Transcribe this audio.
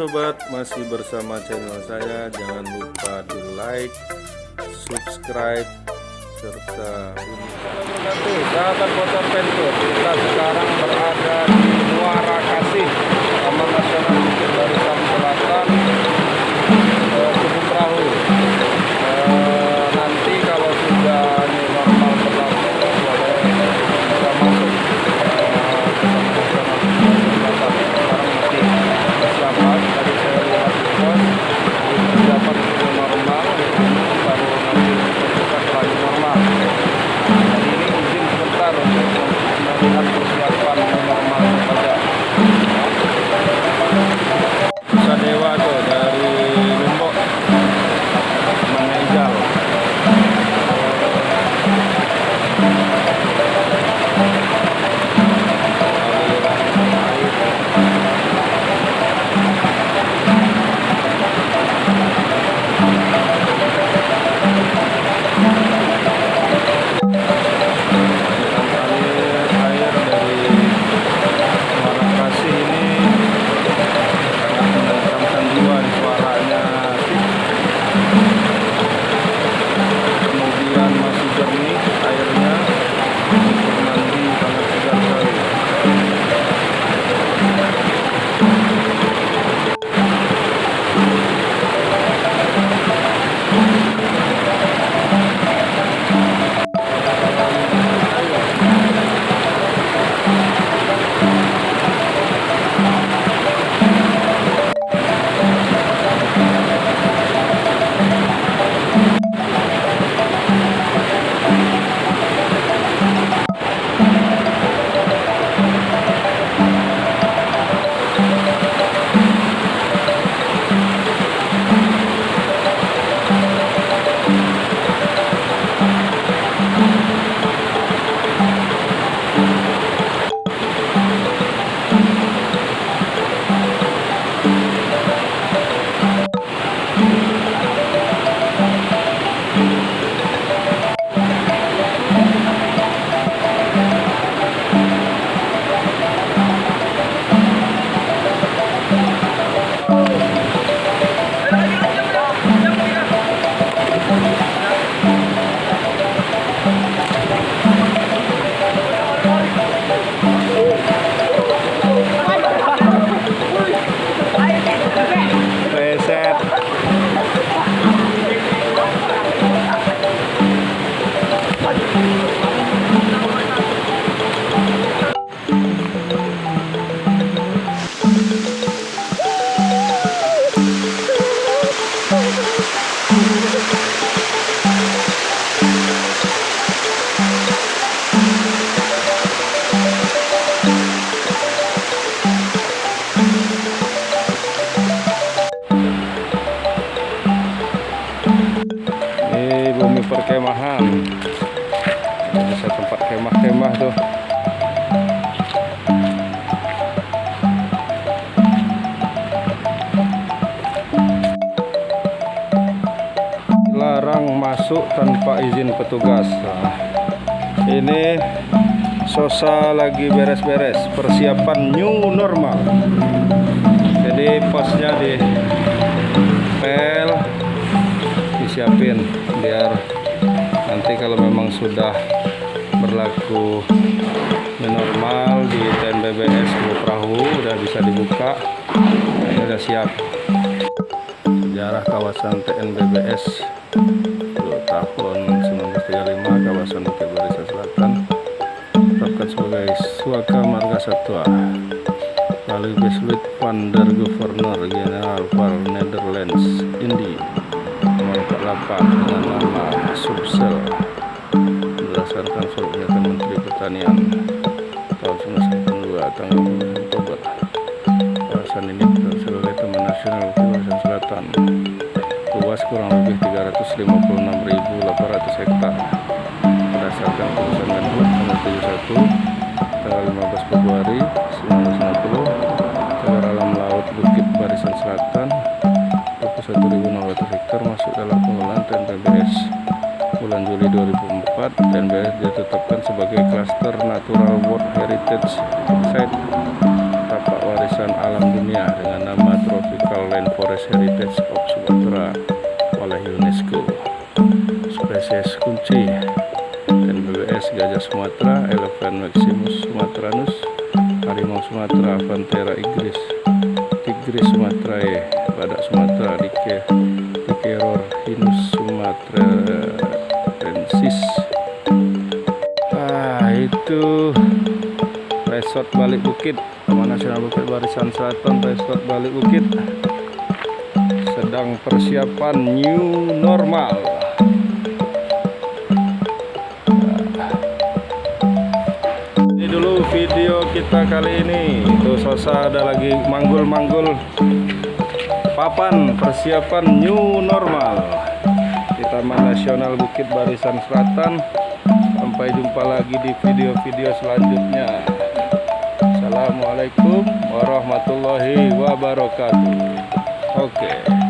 sobat, masih bersama channel saya. Jangan lupa di like, subscribe, serta sahabat motor venture. Kita sekarang berada di Muara Kasih, Taman Nasional Bukit Barisan Selatan, Kebun Perahu. Nanti kalau sudah new normal berlaku, bisa masuk persiapan. Tadi saya lihat di pos, persiapan new normal, baru nanti bukan lagi normal. Jadi ini izin sebentar untuk melihat persiapan new normal saja. Nusa Dewa tuh dari Lombok meninggal. Bumi perkemahan, bisa tempat kemah-kemah tuh. Larang masuk tanpa izin petugas. Nah, ini Sosa lagi beres-beres persiapan new normal. Jadi posnya di pel disiapin biar nanti kalau memang sudah berlaku normal di TNBBS Kebun Perahu udah bisa dibuka, ini udah siap. Sejarah kawasan TNBBS tahun 1935, kawasan Bukit Barisan Selatan ditetapkan sebagai Suaka Marga Satwa melalui Besluit van der Governor Generaal van Netherlands Indi nomor 48 dengan nama Subsel berdasarkan surat pernyataan Menteri Pertanian tahun 1992 tanggal 9 Oktober. Kawasan ini ditetapkan sebagai Taman Nasional Bukit Barisan Selatan, luas kurang lebih 356.800 hektar berdasarkan keputusan Menhub nomor 71 tanggal 15 Februari 1960. Cagar alam laut Bukit Barisan Selatan 21.600 hektar masuk dalam pengelolaan TNBBS. Bulan Juli 2004, TNBBS ditetapkan sebagai Cluster Natural World Heritage Site tapak warisan kawasan alam dunia dengan nama Tropical Rainforest Heritage of Sumatera oleh UNESCO. Spesies kunci NBBS gajah Sumatera, Elephant maximus sumatranus, harimau Sumatera, Panthera igris, tigris sumatrae, badak Sumatera, Dicerorhinus sumatrensis. Itu resort Balik Bukit, Taman Nasional Bukit Barisan Selatan. Resort Balik Bukit sedang persiapan new normal. Ini dulu video kita kali ini. Itu Sosa ada lagi manggul-manggul papan persiapan new normal di Taman Nasional Bukit Barisan Selatan. Sampai jumpa lagi di video-video selanjutnya. Assalamualaikum warahmatullahi wabarakatuh. Oke.